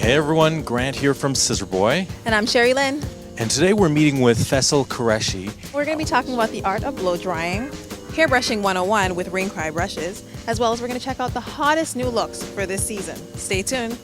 Hey everyone, Grant here from Scissorboy. And I'm Sherry Lynn. And today we're meeting with Feisal Qureshi. We're going to be talking about the art of blow drying, hairbrushing 101 with Raincry Brushes, as well as we're going to check out the hottest new looks for this season. Stay tuned.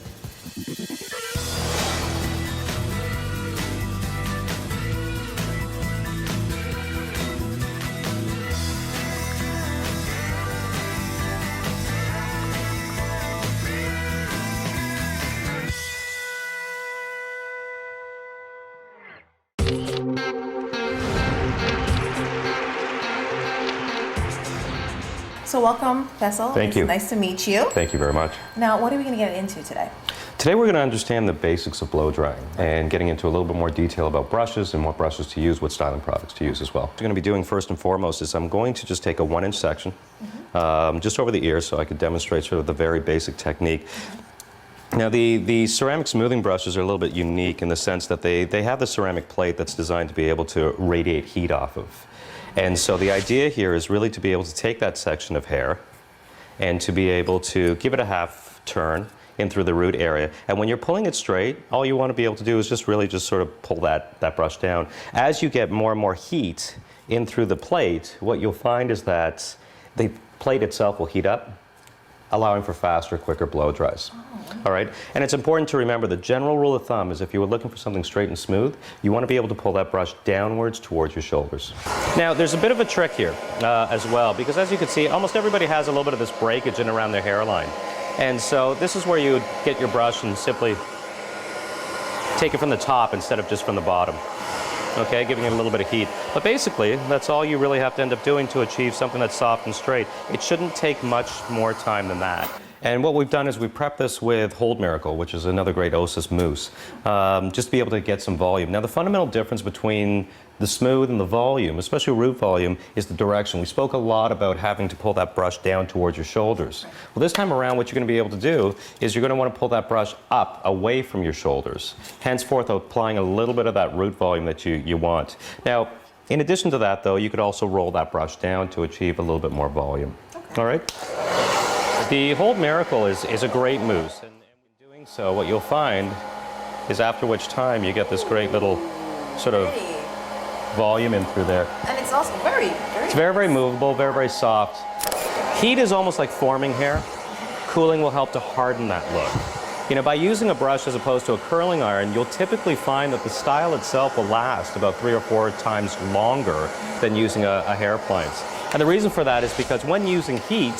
So welcome, Feisal. Thank you. It's nice to meet you. Thank you very much. Now, what are we going to get into today? Today we're going to understand the basics of blow drying and getting into a little bit more detail about brushes and what brushes to use, what styling products to use as well. What I'm going to be doing first and foremost is I'm going to just take a 1-inch section just over the ear so I could demonstrate sort of the very basic technique. Now the ceramic smoothing brushes are a little bit unique in the sense that they have the ceramic plate that's designed to be able to radiate heat off of. And so the idea here is really to be able to take that section of hair and to be able to give it a half turn in through the root area. And when you're pulling it straight, all you want to be able to do is just really just sort of pull that brush down. As you get more and more heat in through the plate, what you'll find is that the plate itself will heat up, allowing for faster, quicker blow dries. All right, and it's important to remember the general rule of thumb is if you were looking for something straight and smooth, you want to be able to pull that brush downwards towards your shoulders. Now, there's a bit of a trick here as well, because as you can see, almost everybody has a little bit of this breakage in around their hairline. And so this is where you would get your brush and simply take it from the top instead of just from the bottom. Okay, giving it a little bit of heat. But basically, that's all you really have to end up doing to achieve something that's soft and straight. It shouldn't take much more time than that. And what we've done is we prepped this with Hold Miracle, which is another great Osis mousse, just to be able to get some volume. Now, the fundamental difference between the smooth and the volume, especially root volume, is the direction. We spoke a lot about having to pull that brush down towards your shoulders. Well, this time around, what you're going to be able to do is you're going to want to pull that brush up, away from your shoulders, henceforth applying a little bit of that root volume that you want. Now, in addition to that, though, you could also roll that brush down to achieve a little bit more volume. Okay. All right? The Hold Miracle is a great mousse, and in doing so, what you'll find is after which time you get this great little sort of volume in through there. And it's also very It's very, very movable, very, very soft. Heat is almost like forming hair. Cooling will help to harden that look. You know, by using a brush as opposed to a curling iron, you'll typically find that the style itself will last about 3 or 4 times longer than using a hair appliance. And the reason for that is because when using heat,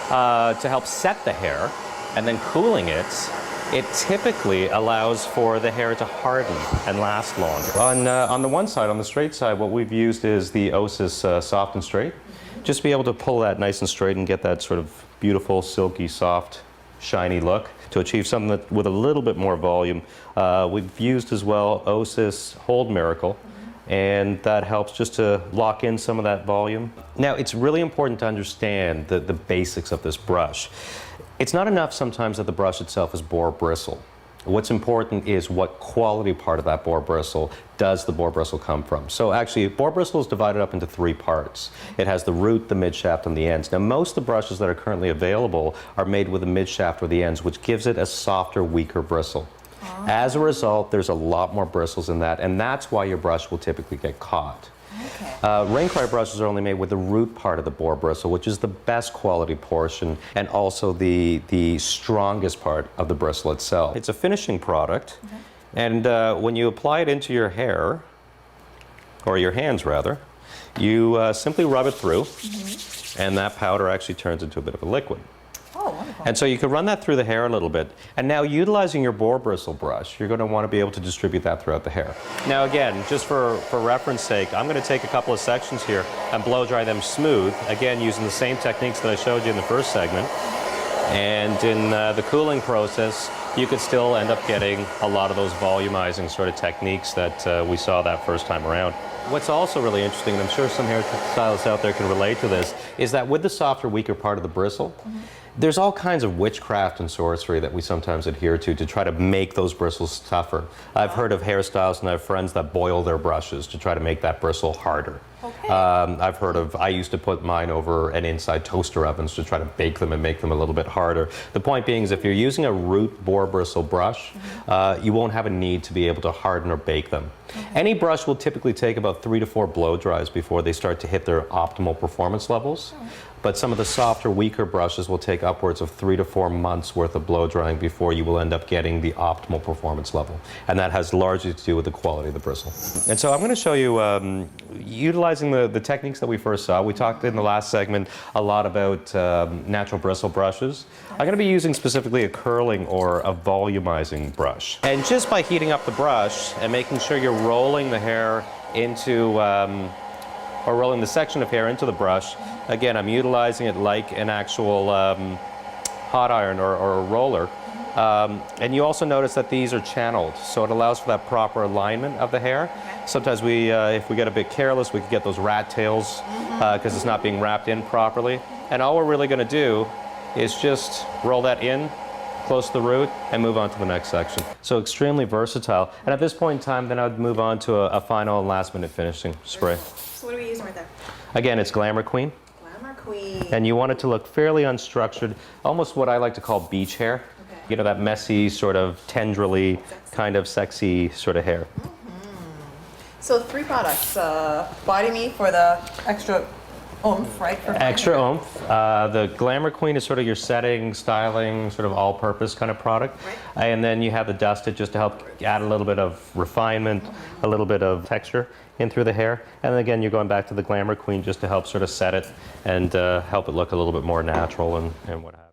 to help set the hair and then cooling it, it typically allows for the hair to harden and last longer. On the one side, on the straight side, what we've used is the Osis Soft and Straight. Just to be able to pull that nice and straight and get that sort of beautiful, silky, soft, shiny look to achieve something that, with a little bit more volume. We've used as well Osis Hold Miracle, and that helps just to lock in some of that volume. Now, it's really important to understand the basics of this brush. It's not enough sometimes that the brush itself is boar bristle. What's important is what quality part of that boar bristle does the boar bristle come from. So actually, boar bristle is divided up into 3 parts. It has the root, the midshaft, and the ends. Now, most of the brushes that are currently available are made with the midshaft or the ends, which gives it a softer, weaker bristle. As a result, there's a lot more bristles in that, and that's why your brush will typically get caught. Okay. Raincry brushes are only made with the root part of the boar bristle, which is the best quality portion and also the strongest part of the bristle itself. It's a finishing product, and when you apply it into your hair, or your hands rather, you simply rub it through, and that powder actually turns into a bit of a liquid. Oh, wonderful. And so you can run that through the hair a little bit. And now utilizing your boar bristle brush, you're going to want to be able to distribute that throughout the hair. Now again, just for reference sake, I'm going to take a couple of sections here and blow dry them smooth, again using the same techniques that I showed you in the first segment. And in the cooling process, you could still end up getting a lot of those volumizing sort of techniques that we saw that first time around. What's also really interesting, and I'm sure some hairstylists out there can relate to this, is that with the softer, weaker part of the bristle, there's all kinds of witchcraft and sorcery that we sometimes adhere to try to make those bristles tougher. I've heard of hairstylists and I have friends that boil their brushes to try to make that bristle harder. Okay. I've heard of, I used to put mine over an inside toaster ovens to try to bake them and make them a little bit harder. The point being is if you're using a root boar bristle brush, you won't have a need to be able to harden or bake them. Any brush will typically take about 3 to 4 blow dries before they start to hit their optimal performance levels. But some of the softer, weaker brushes will take upwards of 3 to 4 months worth of blow drying before you will end up getting the optimal performance level. And that has largely to do with the quality of the bristle. And so I'm going to show you utilizing the techniques that we first saw. We talked in the last segment a lot about natural bristle brushes. I'm going to be using specifically a curling or a volumizing brush. And just by heating up the brush and making sure you're rolling the hair into or rolling the section of hair into the brush. Again, I'm utilizing it like an actual hot iron or a roller. And you also notice that these are channeled, so it allows for that proper alignment of the hair. Sometimes if we get a bit careless, we can get those rat tails because it's not being wrapped in properly. And all we're really going to do is just roll that in, close to the root, and move on to the next section. So extremely versatile. And at this point in time, then I'd move on to a final and last minute finishing spray. So what are we using right there? Again, it's Glamour Queen. Glamour Queen. And you want it to look fairly unstructured, almost what I like to call beach hair. Okay. You know, that messy, sort of tendrily, kind of sexy sort of hair. So 3 products. Body Meat for the extra oomph, right? For Extra oomph. The Glamour Queen is sort of your setting, styling, sort of all-purpose kind of product. Right. And then you have the Dusted just to help add a little bit of refinement, a little bit of texture in through the hair. And then again, you're going back to the Glamour Queen just to help sort of set it and help it look a little bit more natural and what have you.